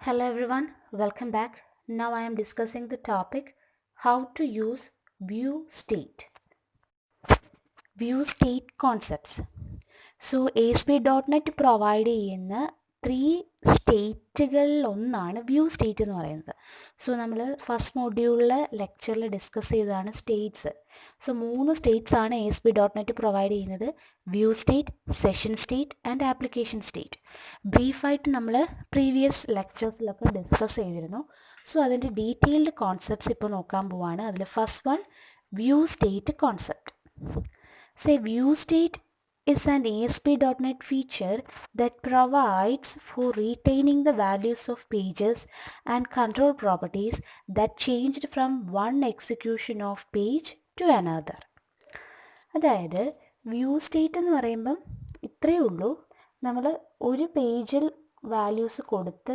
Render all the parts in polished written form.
Hello everyone, welcome back. Now I am discussing the topic how to use view state. View state concepts. So ASP.NET provide ചെയ്യുന്ന 3 സ്റ്റേറ്റുകളിലൊന്നാണ് view state എന്ന് പറയുന്നത്. So നമ്മൾ first മൊഡ്യൂളിലെ ലെക്ചറിൽ discuss ചെയ്തതാണ് States. So 3 States ആണ് ASP.NET provide ചെയ്യുന്നത്: view state, session state and application state. ബ്രീഫായിട്ട് നമ്മൾ പ്രീവിയസ് ലെക്ചേഴ്സിലൊക്കെ ഡിസ്കസ് ചെയ്തിരുന്നു. സോ അതിൻ്റെ ഡീറ്റെയിൽഡ് കോൺസെപ്റ്റ്സ് ഇപ്പോൾ നോക്കാൻ പോവാണ്. അതിൽ first one view state concept. Say view state is an ASP.NET feature that provides for retaining the values of pages and control properties that changed from one execution of page to another. അതായത് view state എന്ന് പറയുമ്പം ഇത്രയേ ഉള്ളൂ, നമ്മൾ ഒരു പേജിൽ values കൊടുത്ത്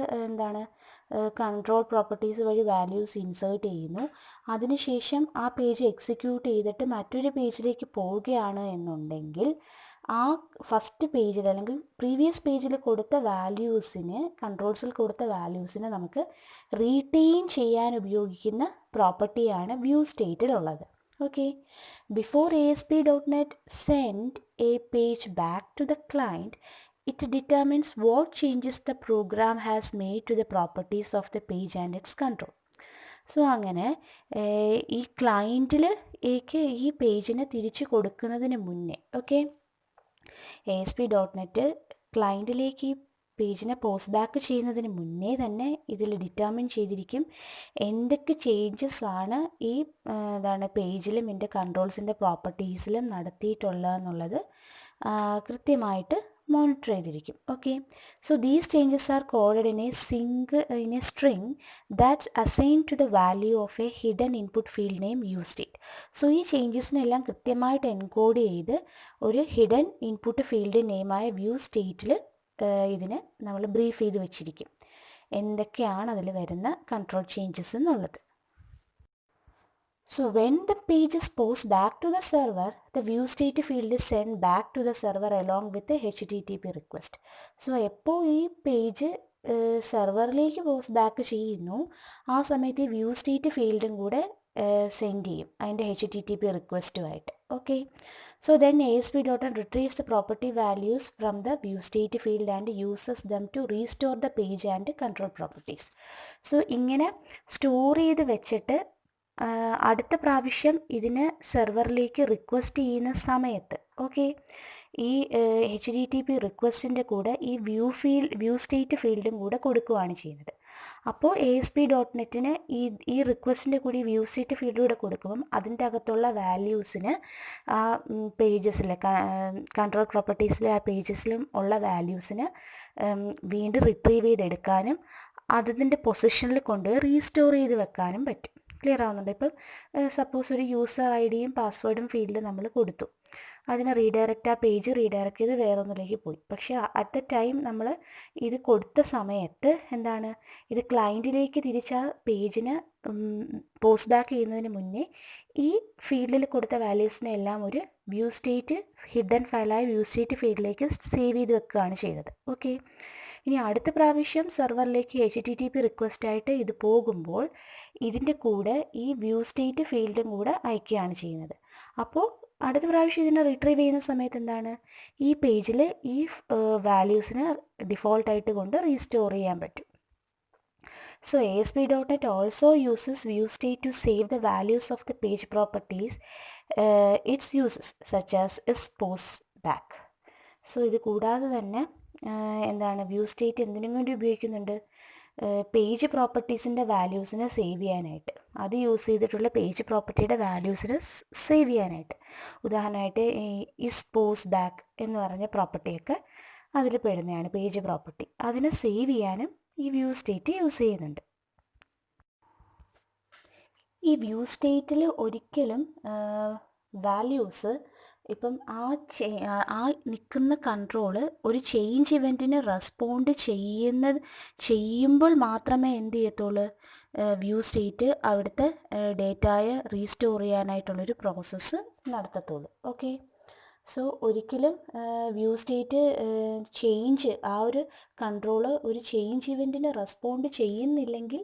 control properties വഴി വാല്യൂസ് ഇൻസേർട്ട് ചെയ്യുന്നു. അതിനുശേഷം ആ പേജ് എക്സിക്യൂട്ട് ചെയ്തിട്ട് മറ്റൊരു പേജിലേക്ക് പോവുകയാണ് എന്നുണ്ടെങ്കിൽ ആ ഫസ്റ്റ് പേജിൽ അല്ലെങ്കിൽ പ്രീവിയസ് പേജിൽ കൊടുത്ത വാല്യൂസിന്, കൺട്രോൾസിൽ കൊടുത്ത വാല്യൂസിന് നമുക്ക് റീറ്റെയിൻ ചെയ്യാൻ ഉപയോഗിക്കുന്ന പ്രോപ്പർട്ടിയാണ് view സ്റ്റേറ്റിലുള്ളത്. Okay, before ASP.NET send a page back to the client, it determines what changes the program has made to the properties of the page and its control. So അങ്ങനെ ഈ ക്ലയൻറ്റിലേക്ക് ഈ പേജിനെ തിരിച്ചു കൊടുക്കുന്നതിന് മുന്നേ, ഓക്കെ, ASP.NET ക്ലയൻറ്റിലേക്ക് ഈ പേജിനെ post back ചെയ്യുന്നതിന് മുന്നേ തന്നെ ഇതിൽ ഡിറ്റർമിൻ ചെയ്തിരിക്കും എന്തൊക്കെ ചേഞ്ചസ് ആണ് ഈ പേജിലും ഇതിൻ്റെ കൺട്രോൾസിൻ്റെ പ്രോപ്പർട്ടീസിലും നടത്തിയിട്ടുള്ളതെന്നുള്ളത് കൃത്യമായിട്ട് മോണിറ്റർ ചെയ്തിരിക്കും. Okay, so these changes are coded in a string that's assign to the value of a hidden input field name view state. So ഈ ചേഞ്ചസിനെല്ലാം കൃത്യമായിട്ട് എൻകോഡ് ചെയ്ത് ഒരു ഹിഡൻ ഇൻപുട്ട് ഫീൽഡ് നെയിമായ വ്യൂ സ്റ്റേറ്റിൽ ഇതിനെ നമ്മൾ ബ്രീഫ് ചെയ്ത് വെച്ചിരിക്കും എന്തൊക്കെയാണ് അതിൽ വരുന്ന കൺട്രോൾ ചേഞ്ചസ് എന്നുള്ളത്. So when the page is posted back to the server, the view state field is sent back to the server along with the HTTP request. So എപ്പോൾ ഈ പേജ് സെർവറിലേക്ക് പോസ്റ്റ് ബാക്ക് ചെയ്യുന്നു, ആ സമയത്ത് ഈ view state ഫീൽഡും കൂടെ send ചെയ്യും അതിൻ്റെ HTTP റിക്വസ്റ്റുമായിട്ട്. Okay, so then ASP.NET retrieves the property values from the view state field and uses them to restore the page and control properties. So ഇങ്ങനെ സ്റ്റോർ ചെയ്ത് വെച്ചിട്ട് അടുത്ത പ്രാവശ്യം ഇതിന് സെർവറിലേക്ക് റിക്വസ്റ്റ് ചെയ്യുന്ന സമയത്ത്, ഓക്കെ, ഈ HTTP റിക്വസ്റ്റിൻ്റെ കൂടെ ഈ വ്യൂ സ്റ്റേറ്റ് ഫീൽഡും കൂടെ കൊടുക്കുകയാണ് ചെയ്യുന്നത്. അപ്പോൾ ASP.NETന് ഈ റിക്വസ്റ്റിൻ്റെ കൂടി വ്യൂ സ്റ്റേറ്റ് ഫീൽഡിലൂടെ കൊടുക്കുമ്പം അതിൻ്റെ അകത്തുള്ള വാല്യൂസിന് ആ പേജസിലെ കൺട്രോൾ പ്രോപ്പർട്ടീസിലെ ആ പേജസിലും ഉള്ള വാല്യൂസിന് വീണ്ടും റിട്രീവ് ചെയ്തെടുക്കാനും അതിൻ്റെ പൊസിഷനിൽ കൊണ്ടുപോയി റീസ്റ്റോർ ചെയ്ത് വെക്കാനും പറ്റും. ക്ലിയർ ആവുന്നുണ്ട്? ഇപ്പം സപ്പോസ് ഒരു യൂസർ ID-യും പാസ്വേഡും ഫീൽഡ് നമ്മൾ കൊടുത്തു, അതിനെ ആ പേജ് റീഡയറക്റ്റ് ചെയ്ത് വേറൊന്നിലേക്ക് പോയി. പക്ഷേ അറ്റ് ദ ടൈം നമ്മൾ ഇത് കൊടുത്ത സമയത്ത് ഇത് ക്ലയൻറ്റിലേക്ക് തിരിച്ച പേജിന് പോസ്റ്റ് ബാക്ക് ചെയ്യുന്നതിന് മുന്നേ ഈ ഫീൽഡിൽ കൊടുത്ത വാല്യൂസിനെ എല്ലാം ഒരു വ്യൂ സ്റ്റേറ്റ് ഹിഡൻ ഫയലായ വ്യൂ സ്റ്റേറ്റ് ഫീൽഡിലേക്ക് സേവ് ചെയ്ത് വെക്കുകയാണ് ചെയ്തത്. ഓക്കെ, ഇനി അടുത്ത പ്രാവശ്യം സെർവറിലേക്ക് HTTP റിക്വസ്റ്റായിട്ട് ഇത് പോകുമ്പോൾ ഇതിൻ്റെ കൂടെ ഈ വ്യൂ സ്റ്റേറ്റ് ഫീൽഡും കൂടെ അയക്കുകയാണ് ചെയ്യുന്നത്. അപ്പോൾ അടുത്ത പ്രാവശ്യം ഇതിനെ റിട്രീവ് ചെയ്യുന്ന സമയത്ത് ഈ പേജിൽ ഈ വാല്യൂസിന് ഡിഫോൾട്ടായിട്ട് കൊണ്ട് റീസ്റ്റോർ ചെയ്യാൻ പറ്റും. So ASP.NET also uses view state to save the values of the page properties its uses such as is post back. So ഇത് കൂടാതെ തന്നെ വ്യൂ സ്റ്റേറ്റ് എന്തിനും വേണ്ടി ഉപയോഗിക്കുന്നുണ്ട്? പേജ് പ്രോപ്പർട്ടീസിൻ്റെ വാല്യൂസിനെ സേവ് ചെയ്യാനായിട്ട്, അത് യൂസ് ചെയ്തിട്ടുള്ള പേജ് പ്രോപ്പർട്ടിയുടെ വാല്യൂസിനെ സേവ് ചെയ്യാനായിട്ട്. ഉദാഹരണമായിട്ട് ഇസ് പോസ്റ്റ് ബാക്ക് എന്ന് പറഞ്ഞ പ്രോപ്പർട്ടിയൊക്കെ അതിൽ പെടുന്നതാണ് പേജ് പ്രോപ്പർട്ടി. അതിനെ സേവ് ചെയ്യാനും ഈ വ്യൂ സ്റ്റേറ്റ് യൂസ് ചെയ്യുന്നുണ്ട്. ഈ വ്യൂ സ്റ്റേറ്റിൽ ഒരിക്കലും വാല്യൂസ് ഇപ്പം ആ നിൽക്കുന്ന കൺട്രോള് ഒരു ചേഞ്ച് ഇവൻറ്റിന് റെസ്പോണ്ട് ചെയ്യുമ്പോൾ മാത്രമേ എന്ത് ചെയ്യത്തുള്ളൂ, വ്യൂ സ്റ്റേറ്റ് അവിടുത്തെ ഡേറ്റയെ റീസ്റ്റോർ ചെയ്യാനായിട്ടുള്ളൊരു പ്രോസസ്സ് നടത്തത്തുള്ളൂ. ഓക്കെ, സോ ഒരിക്കലും വ്യൂ സ്റ്റേറ്റ് ചേഞ്ച്, ആ ഒരു കൺട്രോള് ഒരു ചേഞ്ച് ഇവൻറ്റിന് റെസ്പോണ്ട് ചെയ്യുന്നില്ലെങ്കിൽ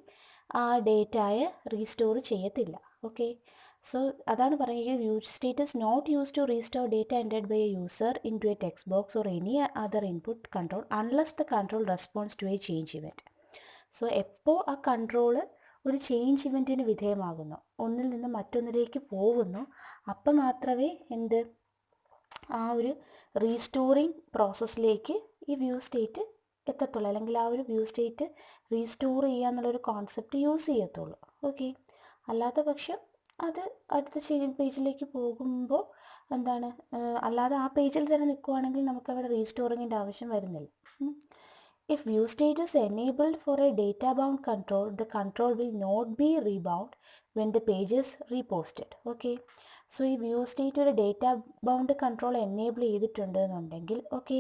ആ ഡേറ്റായെ റീസ്റ്റോർ ചെയ്യത്തില്ല. ഓക്കെ, സോ അതാണ് പറയുക, view state is not use to restore data entered by a user into a text box or any other input control unless the control response to a change event. So എപ്പോൾ ആ control ഒരു change ഇവൻറ്റിന് വിധേയമാകുന്നു, ഒന്നിൽ നിന്ന് മറ്റൊന്നിലേക്ക് പോകുന്നു, അപ്പം മാത്രമേ എന്ത് ആ ഒരു റീസ്റ്റോറിങ് പ്രോസസ്സിലേക്ക് ഈ വ്യൂ സ്റ്റേറ്റ് എത്തത്തുള്ളൂ, അല്ലെങ്കിൽ ആ ഒരു വ്യൂ സ്റ്റേറ്റ് റീസ്റ്റോർ ചെയ്യുക എന്നുള്ളൊരു കോൺസെപ്റ്റ് യൂസ് ചെയ്യത്തുള്ളൂ. ഓക്കെ, അല്ലാത്ത പക്ഷം അത് അടുത്ത പേജിലേക്ക് പോകുമ്പോൾ എന്താണ്, അല്ലാതെ ആ പേജിൽ തന്നെ നിൽക്കുവാണെങ്കിൽ നമുക്കവിടെ റീസ്റ്റോറിങ്ങിൻ്റെ ആവശ്യം വരുന്നില്ല. If view state is enabled for a data bound control, the control will not be rebound when the page is reposted. Okay, so ഈ വ്യൂ സ്റ്റേറ്റ് ഒരു ഡേറ്റ ബൗണ്ട് കൺട്രോൾ എനേബിൾ ചെയ്തിട്ടുണ്ട് എന്നുണ്ടെങ്കിൽ okay,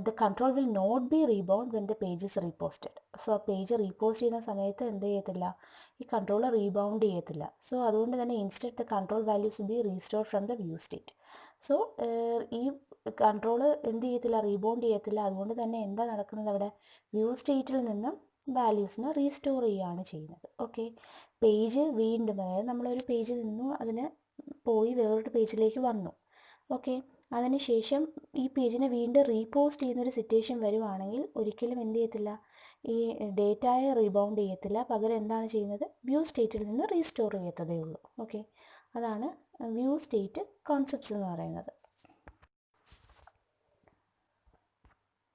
the control will not be rebound when the page is reposted. So ആ page repost ചെയ്യുന്ന സമയത്ത് എന്ത് ചെയ്യത്തില്ല, ഈ കൺട്രോൾ റീബൗണ്ട് ചെയ്യത്തില്ല. സോ അതുകൊണ്ട് തന്നെ instead the control values B restore from the view state. So ഈ കൺട്രോൾ എന്ത് ചെയ്യത്തില്ല, റീബൗണ്ട് ചെയ്യത്തില്ല. അതുകൊണ്ട് തന്നെ എന്താ നടക്കുന്നത്, അവിടെ വ്യൂ സ്റ്റേറ്റിൽ നിന്നും വാല്യൂസിനെ റീസ്റ്റോർ ചെയ്യുകയാണ് ചെയ്യുന്നത്. ഓക്കെ, പേജ് വീണ്ടും, അതായത് നമ്മളൊരു പേജിൽ നിന്നു അതിന് പോയി വേറൊരു പേജിലേക്ക് വന്നു. ഓക്കെ, അതിനുശേഷം ഈ പേജിനെ വീണ്ടും റീപോസ്റ്റ് ചെയ്യുന്നൊരു സിറ്റുവേഷൻ വരുവാണെങ്കിൽ ഒരിക്കലും എന്ത് ചെയ്യത്തില്ല, ഈ ഡേറ്റയെ റീബൗണ്ട് ചെയ്യത്തില്ല. പകരം എന്താണ് ചെയ്യുന്നത്, വ്യൂ സ്റ്റേറ്റിൽ നിന്ന് റീസ്റ്റോർ ചെയ്യത്തതേ ഉള്ളൂ. ഓക്കെ, അതാണ് വ്യൂ സ്റ്റേറ്റ് കോൺസെപ്റ്റ്സ് എന്ന് പറയുന്നത്.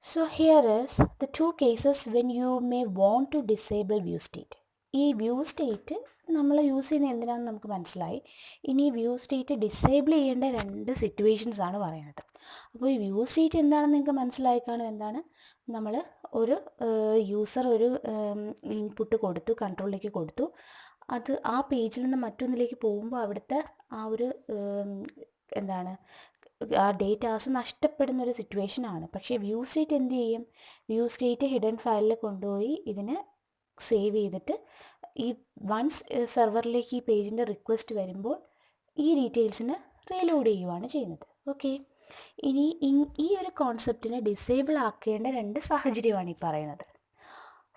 So here is the two cases when you may want to disable view state. ഈ വ്യൂ സ്റ്റേറ്റ് നമ്മൾ യൂസ് ചെയ്യുന്നത് എന്തിനാണെന്ന് നമുക്ക് മനസ്സിലായി. ഇനി വ്യൂ സ്റ്റേറ്റ് ഡിസേബിൾ ചെയ്യേണ്ട രണ്ട് സിറ്റുവേഷൻസ് ആണ് പറയുന്നത്. അപ്പോൾ ഈ വ്യൂ സ്റ്റേറ്റ് എന്താണെന്ന് നിങ്ങൾക്ക് മനസ്സിലായി കാണും. എന്താണ്, നമ്മൾ ഒരു യൂസർ ഒരു ഇൻപുട്ട് കൊടുത്തു, കൺട്രോളിലേക്ക് കൊടുത്തു, അത് ആ പേജിൽ നിന്ന് മറ്റൊന്നിലേക്ക് പോകുമ്പോൾ അവിടുത്തെ ആ ഒരു എന്താണ്, ആ ഡേറ്റാസ് നഷ്ടപ്പെടുന്നൊരു സിറ്റുവേഷനാണ്. പക്ഷേ വ്യൂ സ്റ്റേറ്റ് എന്ത് ചെയ്യും, വ്യൂ സ്റ്റേറ്റ് ഹിഡൻ ഫയലിൽ കൊണ്ടുപോയി ഇതിനെ സേവ് ചെയ്തിട്ട് ഈ വൺസ് സെർവറിലേക്ക് ഈ പേജിൻ്റെ റിക്വസ്റ്റ് വരുമ്പോൾ ഈ ഡീറ്റെയിൽസിന് റീലോഡ് ചെയ്യുകയാണ് ചെയ്യുന്നത്. ഓക്കെ, ഇനി ഈ ഒരു കോൺസെപ്റ്റിനെ ഡിസേബിൾ ആക്കേണ്ട രണ്ട് സാഹചര്യമാണ് ഈ പറയുന്നത്.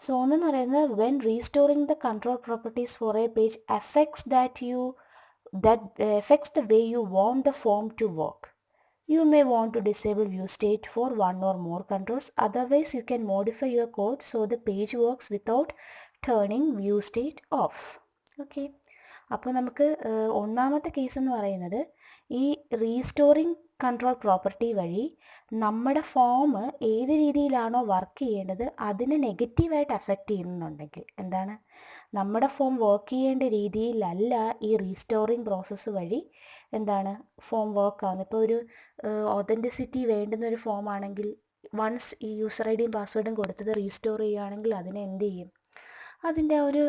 സോ ഒന്നെന്ന് പറയുന്നത്, when restoring the control properties for a page affects the way you want the form to work. You may want to disable view state for one or more controls. Otherwise, you can modify your code so the page works without turning view state off. Okay, അപ്പോൾ നമുക്ക് ഒന്നാമത്തെ case എന്ന് പറയുന്നത്, ഈ restoring control property വഴി നമ്മുടെ form ഏത് രീതിയിലാണോ വർക്ക് ചെയ്യേണ്ടത് അതിനെ നെഗറ്റീവായിട്ട് അഫക്റ്റ് ചെയ്യുന്നുണ്ടെങ്കിൽ, എന്താണ്, നമ്മുടെ ഫോം വർക്ക് ചെയ്യേണ്ട രീതിയിലല്ല ഈ റീസ്റ്റോറിങ് പ്രോസസ്സ് വഴി എന്താണ് ഫോം വർക്ക് ആവുന്നത്. ഇപ്പോൾ ഒരു ഒതൻറ്റിസിറ്റി വേണ്ടുന്ന ഒരു ഫോം ആണെങ്കിൽ വൺസ് ഈ യൂസർ ഐ ഡിയും പാസ്വേഡും കൊടുത്തത് റീസ്റ്റോർ ചെയ്യുകയാണെങ്കിൽ അതിനെ എന്ത് ചെയ്യും, അതിൻ്റെ ഒരു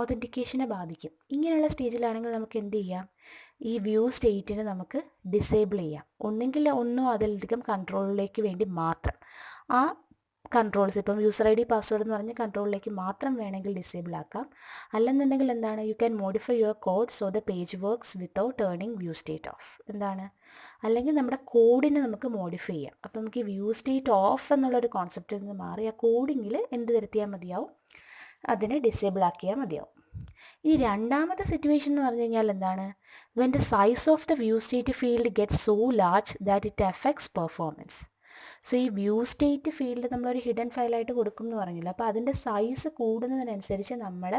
ഒതൻറ്റിക്കേഷനെ ബാധിക്കും. ഇങ്ങനെയുള്ള സ്റ്റേജിലാണെങ്കിൽ നമുക്ക് എന്ത് ചെയ്യാം, ഈ വ്യൂ സ്റ്റേറ്റിനെ നമുക്ക് ഡിസേബിൾ ചെയ്യാം. ഒന്നെങ്കിൽ ഒന്നോ അതിലധികം കൺട്രോളിലേക്ക് വേണ്ടി മാത്രം ആ കൺട്രോൾസ്, ഇപ്പം യൂസർ ഐ ഡി പാസ്വേഡ് എന്ന് പറഞ്ഞ കൺട്രോളിലേക്ക് മാത്രം വേണമെങ്കിൽ ഡിസേബിൾ ആക്കാം. അല്ലെന്നുണ്ടെങ്കിൽ എന്താണ്, you can modify your code so the page works without turning view state of. എന്താണ്, അല്ലെങ്കിൽ നമ്മുടെ കോഡിനെ നമുക്ക് മോഡിഫൈ ചെയ്യാം. അപ്പം നമുക്ക് ഈ വ്യൂ സ്റ്റേറ്റ് ഓഫ് എന്നുള്ളൊരു കോൺസെപ്റ്റിൽ നിന്ന് മാറി ആ കോഡിങ്ങിൽ എന്ത് വരുത്തിയാൽ മതിയാവും, അതിനെ ഡിസേബിൾ ആക്കിയാൽ മതിയാവും. ഇനി രണ്ടാമത്തെ സിറ്റുവേഷൻ എന്ന് പറഞ്ഞു കഴിഞ്ഞാൽ എന്താണ്, when the size of the view state field get so large that it affects performance. So ഈ വ്യൂ സ്റ്റേറ്റ് ഫീൽഡ് നമ്മളൊരു ഹിഡൻ ഫയലായിട്ട് കൊടുക്കും എന്ന് പറഞ്ഞില്ല, അപ്പോൾ അതിൻ്റെ സൈസ് കൂടുന്നതിനനുസരിച്ച് നമ്മൾ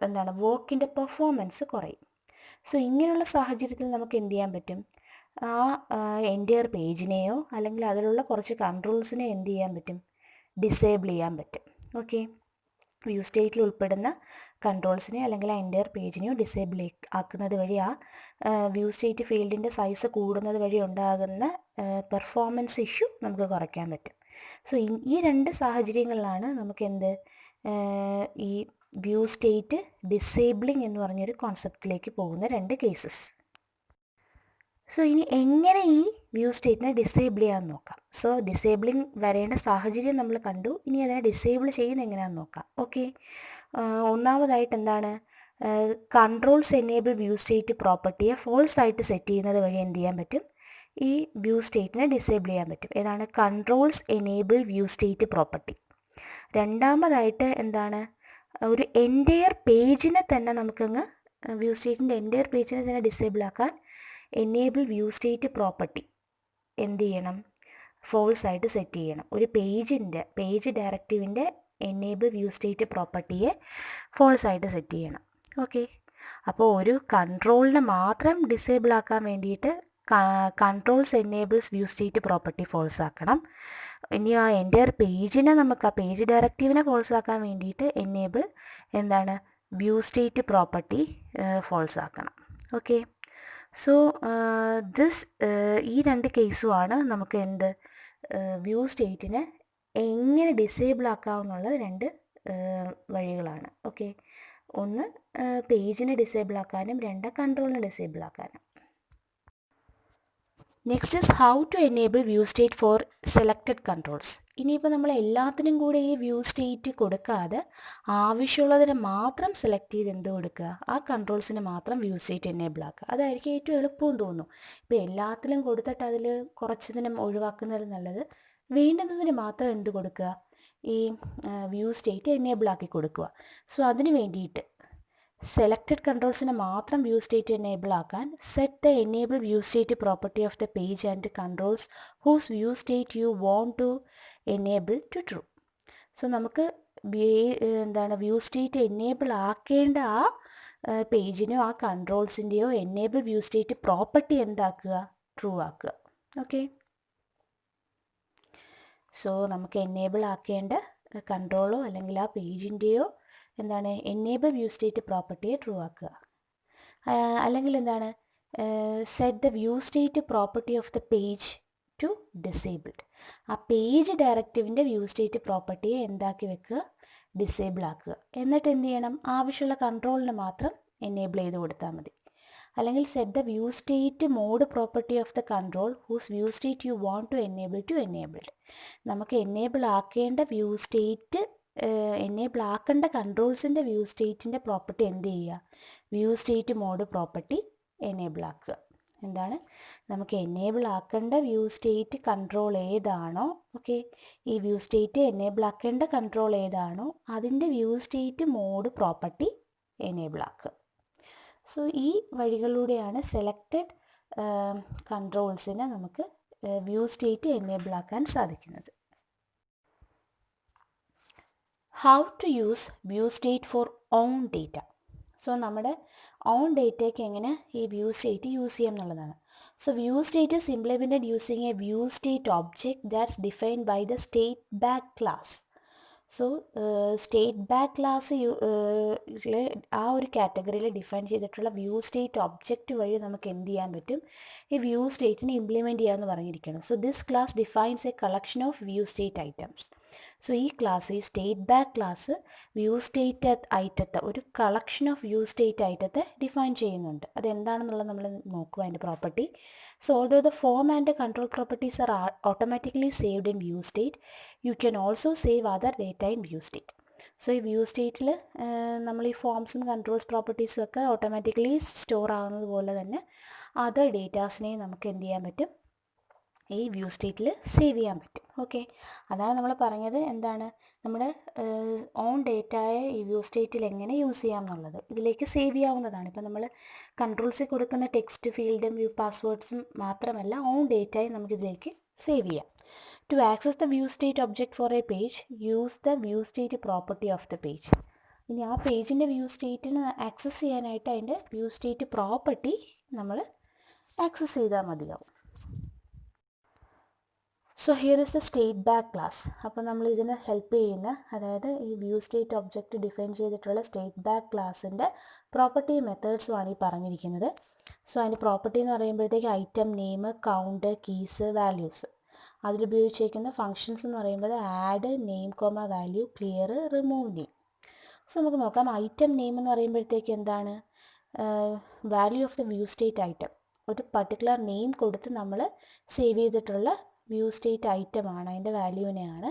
എന്താണ് വർക്കിൻ്റെ പെർഫോമൻസ് കുറയും. സോ ഇങ്ങനെയുള്ള സാഹചര്യത്തിൽ നമുക്ക് എന്ത് ചെയ്യാൻ പറ്റും, ആ എൻ്റയർ പേജിനെയോ അല്ലെങ്കിൽ അതിലുള്ള കുറച്ച് കൺട്രോൾസിനെ എന്ത് ചെയ്യാൻ പറ്റും, ഡിസേബിൾ ചെയ്യാൻ പറ്റും. ഓക്കെ, വ്യൂ സ്റ്റേറ്റിൽ ഉൾപ്പെടുന്ന കൺട്രോൾസിനെ അല്ലെങ്കിൽ ആ എൻ്റയർ പേജിനെയോ ഡിസേബിൾ ആക്കുന്നത് വഴി ആ വ്യൂ സ്റ്റേറ്റ് ഫീൽഡിൻ്റെ സൈസ് കൂടുന്നത് വഴി ഉണ്ടാകുന്ന പെർഫോമൻസ് ഇഷ്യൂ നമുക്ക് കുറയ്ക്കാൻ പറ്റും. സോ ഈ രണ്ട് സാഹചര്യങ്ങളിലാണ് നമുക്ക് എന്ത് ഈ വ്യൂ സ്റ്റേറ്റ് ഡിസേബിളിംഗ് എന്ന് പറഞ്ഞൊരു കോൺസെപ്റ്റിലേക്ക് പോകുന്ന രണ്ട് കേസസ്. സോ ഇനി എങ്ങനെ ഈ വ്യൂ സ്റ്റേറ്റിനെ ഡിസേബിൾ ചെയ്യാമെന്ന് നോക്കാം. സോ ഡിസേബിളിംഗ് വരേണ്ട സാഹചര്യം നമ്മൾ കണ്ടു, ഇനി അതിനെ ഡിസേബിൾ ചെയ്യുന്നത് എങ്ങനെയാണെന്ന് നോക്കാം. ഓക്കെ, ഒന്നാമതായിട്ട് എന്താണ്, കൺട്രോൾസ് എനേബിൾ വ്യൂ സ്റ്റേറ്റ് പ്രോപ്പർട്ടിയെ ഫോൾസ് ആയിട്ട് സെറ്റ് ചെയ്യുന്നത് വഴി എന്ത് ചെയ്യാൻ പറ്റും, ഈ വ്യൂ സ്റ്റേറ്റിനെ ഡിസേബിൾ ചെയ്യാൻ പറ്റും. ഏതാണ് controls enable view state property. രണ്ടാമതായിട്ട് എന്താണ്, ഒരു എൻറ്റയർ പേജിനെ തന്നെ നമുക്കങ്ങ് വ്യൂ സ്റ്റേറ്റിൻ്റെ എൻറ്റയർ പേജിനെ തന്നെ ഡിസേബിൾ ആക്കാൻ എനേബിൾ വ്യൂ സ്റ്റേറ്റ് പ്രോപ്പർട്ടി എന്ത് ചെയ്യണം, ഫോൾസ് ആയിട്ട് സെറ്റ് ചെയ്യണം. ഒരു പേജ് ഡയറക്റ്റീവിൻ്റെ എനേബിൾ വ്യൂ സ്റ്റേറ്റ് പ്രോപ്പർട്ടിയെ ഫോൾസ് ആയിട്ട് സെറ്റ് ചെയ്യണം. ഓക്കെ, അപ്പോൾ ഒരു കൺട്രോളിനെ മാത്രം ഡിസേബിൾ ആക്കാൻ വേണ്ടിയിട്ട് controls enables view state property false ആക്കണം. ഇനി ആ എൻറ്റയർ പേജിനെ നമുക്ക് ആ പേജ് ഡയറക്റ്റീവിനെ ഫോൾസ് ആക്കാൻ വേണ്ടിയിട്ട് എനേബിൾ എന്താണ് വ്യൂ സ്റ്റേറ്റ് പ്രോപ്പർട്ടി ഫോൾസ് ആക്കണം. ഓക്കെ, സോ ഈ രണ്ട് കേസുമാണ് നമുക്ക് എന്ത് വ്യൂ സ്റ്റേറ്റിനെ എങ്ങനെ ഡിസേബിൾ ആക്കാമെന്നുള്ള രണ്ട് വഴികളാണ്. ഓക്കെ, ഒന്ന് പേജിനെ ഡിസേബിൾ ആക്കാനും രണ്ട് കൺട്രോളിനെ ഡിസേബിൾ ആക്കാനും. Next is how to enable view state for selected controls. ഇനിയിപ്പോൾ നമ്മൾ എല്ലാത്തിനും കൂടെ ഈ വ്യൂ സ്റ്റേറ്റ് കൊടുക്കാതെ ആവശ്യമുള്ളതിനെ മാത്രം സെലക്ട് ചെയ്ത് എന്ത് കൊടുക്കുക, ആ കൺട്രോൾസിന് മാത്രം വ്യൂ സ്റ്റേറ്റ് എനേബിൾ ആക്കുക. അതായിരിക്കും ഏറ്റവും എളുപ്പമെന്ന് തോന്നുന്നു. ഇപ്പോൾ എല്ലാത്തിലും കൊടുത്തിട്ട് അതിൽ കുറച്ചതിനെ ഒഴിവാക്കുന്നത് നല്ലത്. വേണ്ടുന്നതിന് മാത്രം എന്ത് കൊടുക്കുക, ഈ വ്യൂ സ്റ്റേറ്റ് എനേബിൾ ആക്കി കൊടുക്കുക. സോ അതിന് വേണ്ടിയിട്ട് സെലക്റ്റഡ് കൺട്രോൾസിനെ മാത്രം വ്യൂ സ്റ്റേറ്റ് എനേബിൾ ആക്കാൻ set the enable view state property of the page and controls whose view state you want to enable to true. So നമുക്ക് എന്താണ് വ്യൂ സ്റ്റേറ്റ് എനേബിൾ ആക്കേണ്ട ആ പേജിനോ ആ കൺട്രോൾസിൻ്റെയോ എനേബിൾ വ്യൂ സ്റ്റേറ്റ് പ്രോപ്പർട്ടി എന്താക്കുക, true ആക്കുക. ഓക്കെ, സോ നമുക്ക് എനേബിൾ ആക്കേണ്ട കൺട്രോളോ അല്ലെങ്കിൽ ആ പേജിൻ്റെയോ എന്താണ് എനേബിൾ വ്യൂ സ്റ്റേറ്റ് പ്രോപ്പർട്ടിയെ ട്രൂ ആക്കുക. അല്ലെങ്കിൽ എന്താണ് set the view state property of the page to disabled. ആ പേജ് ഡയറക്റ്റീവിൻ്റെ വ്യൂ സ്റ്റേറ്റ് പ്രോപ്പർട്ടിയെ എന്താക്കി വെക്കുക, ഡിസേബിൾ ആക്കുക. എന്നിട്ട് എന്ത് ചെയ്യണം, ആവശ്യമുള്ള കൺട്രോളിന് മാത്രം എനേബിൾ ചെയ്ത് കൊടുത്താൽ മതി. അല്ലെങ്കിൽ set the view state mode property of the control whose view state you want to enabled. നമുക്ക് എനേബിൾ ആക്കേണ്ട വ്യൂ സ്റ്റേറ്റ് എനേബിൾ ആക്കേണ്ട കൺട്രോൾസിൻ്റെ വ്യൂ സ്റ്റേറ്റിൻ്റെ പ്രോപ്പർട്ടി എന്ത് ചെയ്യുക, view state mode property enable ആക്കുക. എന്താണ്, നമുക്ക് എനേബിൾ ആക്കേണ്ട വ്യൂ സ്റ്റേറ്റ് കൺട്രോൾ ഏതാണോ, ഓക്കെ, ഈ വ്യൂ സ്റ്റേറ്റ് എനേബിൾ ആക്കേണ്ട കൺട്രോൾ ഏതാണോ അതിൻ്റെ view state mode property enable ആക്കുക. സോ ഈ വഴികളിലൂടെയാണ് സെലക്റ്റഡ് കൺട്രോൾസിനെ നമുക്ക് വ്യൂ സ്റ്റേറ്റ് എനേബിൾ ആക്കാൻ സാധിക്കുന്നത്. How to use view state for own data. So നമ്മുടെ ഓൺ ഡേറ്റയ്ക്ക് എങ്ങനെ ഈ വ്യൂ സ്റ്റേറ്റ് യൂസ് ചെയ്യാം എന്നുള്ളതാണ്. So view state is implemented using a view state object that's defined by the state back class. So state bag class ആ ഒരു കാറ്റഗറിയിൽ define ചെയ്തിട്ടുള്ള വ്യൂ സ്റ്റേറ്റ് ഒബ്ജക്റ്റ് വഴി നമുക്ക് എന്ത് ചെയ്യാൻ പറ്റും, ഈ വ്യൂ സ്റ്റേറ്റിനെ ഇംപ്ലിമെൻറ്റ് ചെയ്യാമെന്ന് പറഞ്ഞിരിക്കണം. So this class defines a collection of view state items. So ഈ ക്ലാസ്, ഈ state bag class view state ഐറ്റത്തെ, ഒരു കളക്ഷൻ ഓഫ് വ്യൂ സ്റ്റേറ്റ് ഐറ്റത്തെ ഡിഫൈൻ ചെയ്യുന്നുണ്ട്. അതെന്താണെന്നുള്ളത് നമ്മൾ നോക്കുക, അതിൻ്റെ property. So although the form and control properties are automatically saved in view state, you can also save other data in view state. So ഈ view സ്റ്റേറ്റിൽ നമ്മൾ ഈ ഫോംസും കൺട്രോൾസ് പ്രോപ്പർട്ടീസും ഒക്കെ ഓട്ടോമാറ്റിക്കലി സ്റ്റോർ ആകുന്നത് പോലെ തന്നെ അതർ ഡേറ്റാസിനെയും നമുക്ക് എന്ത് ചെയ്യാൻ പറ്റും, ഈ വ്യൂ സ്റ്റേറ്റിൽ സേവ് ചെയ്യാൻ പറ്റും. ഓക്കെ, അതാണ് നമ്മൾ പറഞ്ഞത്, എന്താണ് നമ്മുടെ ഓൺ ഡേറ്റയെ ഈ വ്യൂ സ്റ്റേറ്റിൽ എങ്ങനെ യൂസ് ചെയ്യാം എന്നുള്ളത്. ഇതിലേക്ക് സേവ് ചെയ്യാവുന്നതാണ്. ഇപ്പോൾ നമ്മൾ കൺട്രോൾസിൽ കൊടുക്കുന്ന ടെക്സ്റ്റ് ഫീൽഡും വ്യൂ പാസ്വേഡ്സും മാത്രമല്ല, ഓൺ ഡേറ്റയെ നമുക്കിതിലേക്ക് സേവ് ചെയ്യാം. To access the view state object for a page, use the view state property of the page. ഇനി ആ പേജിൻ്റെ വ്യൂ സ്റ്റേറ്റിന് ആക്സസ് ചെയ്യാനായിട്ട് അതിൻ്റെ വ്യൂ സ്റ്റേറ്റ് പ്രോപ്പർട്ടി നമ്മൾ ആക്സസ് ചെയ്താൽ മതിയാവും. So here is the state bag class. അപ്പോൾ നമ്മൾ ഇതിന് ഹെൽപ്പ് ചെയ്യുന്ന, അതായത് ഈ വ്യൂ സ്റ്റേറ്റ് ഒബ്ജക്റ്റ് ഡിഫൈൻ ചെയ്തിട്ടുള്ള സ്റ്റേറ്റ് ബാക്ക് ക്ലാസ്സിൻ്റെ പ്രോപ്പർട്ടി മെത്തേഡ്സുമാണ് ഈ പറഞ്ഞിരിക്കുന്നത്. സോ അതിൻ്റെ പ്രോപ്പർട്ടി എന്ന് പറയുമ്പോഴത്തേക്ക് item name, count, keys, values. അതിലുപയോഗിച്ചിരിക്കുന്ന ഫങ്ഷൻസ് എന്ന് പറയുമ്പോൾ add, name comma value, clear, remove name. So നമുക്ക് നോക്കാം. ഐറ്റം നെയിം എന്ന് പറയുമ്പോഴത്തേക്ക് എന്താണ്, value of the view state item, ഒരു പർട്ടിക്കുലർ നെയിം കൊടുത്ത് നമ്മൾ സേവ് ചെയ്തിട്ടുള്ള വ്യൂ സ്റ്റേറ്റ് ഐറ്റം ആണ്, അതിൻ്റെ വാല്യൂവിനെയാണ്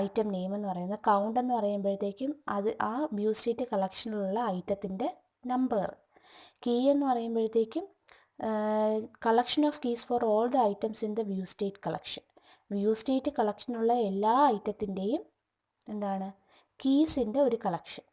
ഐറ്റം നെയിം എന്ന് പറയുന്നത്. കൗണ്ട് എന്ന് പറയുമ്പോഴത്തേക്കും അത് ആ വ്യൂ സ്റ്റേറ്റ് കളക്ഷനിലുള്ള ഐറ്റത്തിൻ്റെ നമ്പർ. കീ എന്ന് പറയുമ്പോഴത്തേക്കും collection of keys for all the items in the view state collection. View state കളക്ഷനുള്ള എല്ലാ ഐറ്റത്തിൻ്റെയും എന്താണ് കീസിൻ്റെ ഒരു കളക്ഷൻ.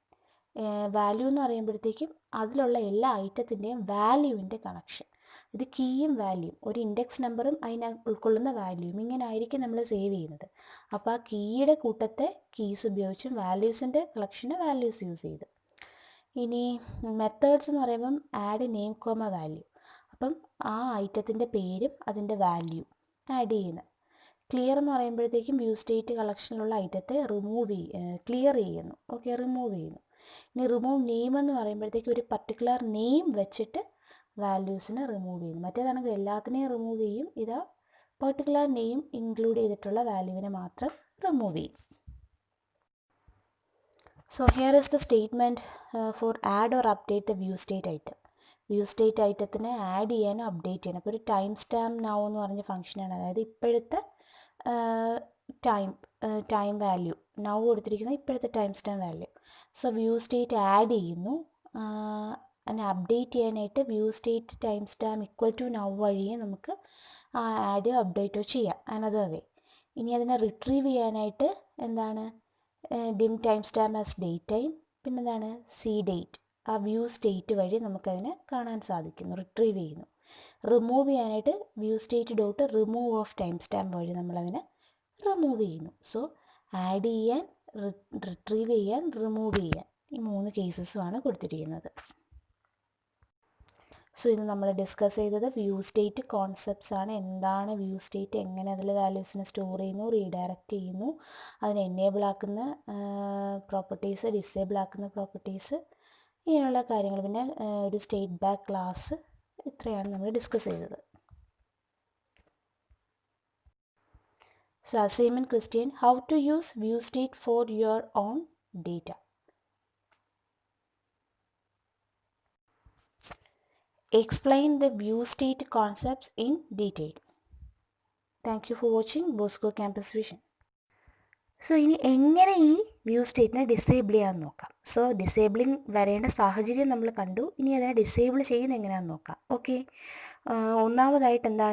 വാല്യൂ എന്ന് പറയുമ്പോഴത്തേക്കും അതിലുള്ള എല്ലാ ഐറ്റത്തിൻ്റെയും വാല്യൂവിൻ്റെ കണക്ഷൻ. ഇത് കീയും വാല്യൂയും, ഒരു ഇൻഡെക്സ് നമ്പറും അതിനെ ഉൾക്കൊള്ളുന്ന വാല്യൂയും, ഇങ്ങനെ ആയിരിക്കും നമ്മൾ സേവ് ചെയ്യുന്നത്. അപ്പോൾ ആ കീയുടെ കൂട്ടത്തെ കീസ് ഉപയോഗിച്ചും വാല്യൂസിൻ്റെ കളക്ഷന് വാല്യൂസ് യൂസ് ചെയ്ത്. ഇനി മെത്തേഡ്സ് എന്ന് പറയുമ്പം ആഡ് നെയിം കോമ വാല്യൂ. അപ്പം ആ ഐറ്റത്തിൻ്റെ പേരും അതിൻ്റെ വാല്യൂ ആഡ് ചെയ്യുന്നത്. ക്ലിയർ എന്ന് പറയുമ്പോഴത്തേക്കും വ്യൂ സ്റ്റേറ്റ് കളക്ഷനിലുള്ള ഐറ്റത്തെ ക്ലിയർ ചെയ്യുന്നു. ഓക്കെ, റിമൂവ് ചെയ്യുന്നു. ഇനി റിമൂവ് നെയിം എന്ന് പറയുമ്പോഴത്തേക്കും ഒരു പർട്ടിക്കുലർ നെയിം വെച്ചിട്ട് വാല്യൂസിനെ റിമൂവ് ചെയ്യുന്നു. മറ്റേതാണെങ്കിൽ എല്ലാത്തിനെയും റിമൂവ് ചെയ്യും. ഇത് പർട്ടിക്കുലർ നെയിം ഇൻക്ലൂഡ് ചെയ്തിട്ടുള്ള വാല്യൂവിനെ മാത്രം റിമൂവ് ചെയ്യും. So here is the statement for add or update the view state item. View state ഐറ്റത്തിനെ ആഡ് ചെയ്യാനും അപ്ഡേറ്റ് ചെയ്യാനും. അപ്പോൾ ഒരു ടൈം സ്റ്റാമ്പ് നൗ എന്ന് പറഞ്ഞ ഫംഗ്ഷനാണ്. അതായത് ഇപ്പോഴത്തെ ടൈം വാല്യൂ നൗ കൊടുത്തിരിക്കുന്ന ഇപ്പോഴത്തെ time stamp value. So view state add ചെയ്യുന്നു. അതിനെ അപ്ഡേറ്റ് ചെയ്യാനായിട്ട് view state time stamp equal to now വഴിയെ നമുക്ക് ആഡോ അപ്ഡേറ്റോ ചെയ്യാം, അനദർ വേ. ഇനി അതിനെ റിട്രീവ് ചെയ്യാനായിട്ട് എന്താണ് dim time stamp as date time, പിന്നെന്താണ് സി ഡേറ്റ്. ആ വ്യൂ സ്റ്റേറ്റ് വഴി നമുക്കതിനെ കാണാൻ സാധിക്കുന്നു, റിട്രീവ് ചെയ്യുന്നു. റിമൂവ് ചെയ്യാനായിട്ട് view state dot remove of time stamp വഴി നമ്മളതിനെ റിമൂവ് ചെയ്യുന്നു. സോ ആഡ് ചെയ്യാൻ, റിട്രീവ് ചെയ്യാൻ, റിമൂവ് ചെയ്യാൻ, ഈ 3 കേസസുമാണ് കൊടുത്തിരിക്കുന്നത്. സോ ഇത് നമ്മൾ ഡിസ്കസ് ചെയ്തത് വ്യൂ സ്റ്റേറ്റ് കോൺസെപ്റ്റ്സ് ആണ്. എന്താണ് വ്യൂ സ്റ്റേറ്റ്, എങ്ങനെ അതിൽ വാല്യൂസിനെ സ്റ്റോർ ചെയ്യുന്നു, റീഡയറക്റ്റ് ചെയ്യുന്നു, അതിനെ എനേബിൾ ആക്കുന്ന പ്രോപ്പർട്ടീസ്, ഡിസേബിൾ ആക്കുന്ന പ്രോപ്പർട്ടീസ്, ഇങ്ങനെയുള്ള കാര്യങ്ങൾ. പിന്നെ ഒരു സ്റ്റേറ്റ് ബാക്ക് ക്ലാസ്, ഇത്രയാണ് നമ്മൾ ഡിസ്കസ് ചെയ്തത്. So assignment question, how to use view state for your own data. Explain the view state concepts in detail. Thank you for watching Bosco Campus Vision. So ഇനി എങ്ങനെ ഈ view സ്റ്റേറ്റിനെ disable ചെയ്യാമെന്ന് നോക്കാം. So ഡിസേബിളിങ് വരേണ്ട സാഹചര്യം നമ്മൾ കണ്ടു. ഇനി അതിനെ ഡിസേബിൾ ചെയ്യുന്നത് എങ്ങനെയാണെന്ന് നോക്കാം. ഓക്കെ, ഒന്നാമതായിട്ട് എന്താണ്